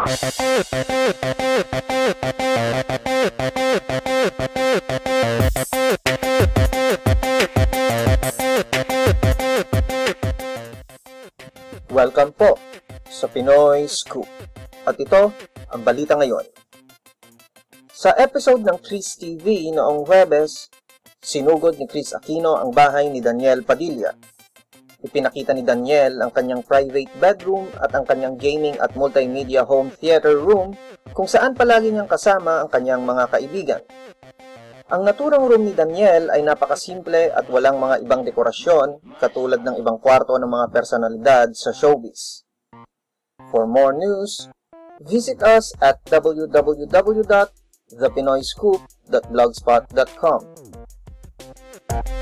Welcome po sa Pinoy Scoop. At ito ang balita ngayon. Sa episode ng Chris TV noong Huwebes, sinugod ni Chris Aquino ang bahay ni Daniel Padilla. Ipinakita ni Daniel ang kanyang private bedroom at ang kanyang gaming at multimedia home theater room kung saan palagi niyang kasama ang kanyang mga kaibigan. Ang naturang room ni Daniel ay napakasimple at walang mga ibang dekorasyon katulad ng ibang kwarto ng mga personalidad sa showbiz. For more news, visit us at www.thepinoyscoop.blogspot.com.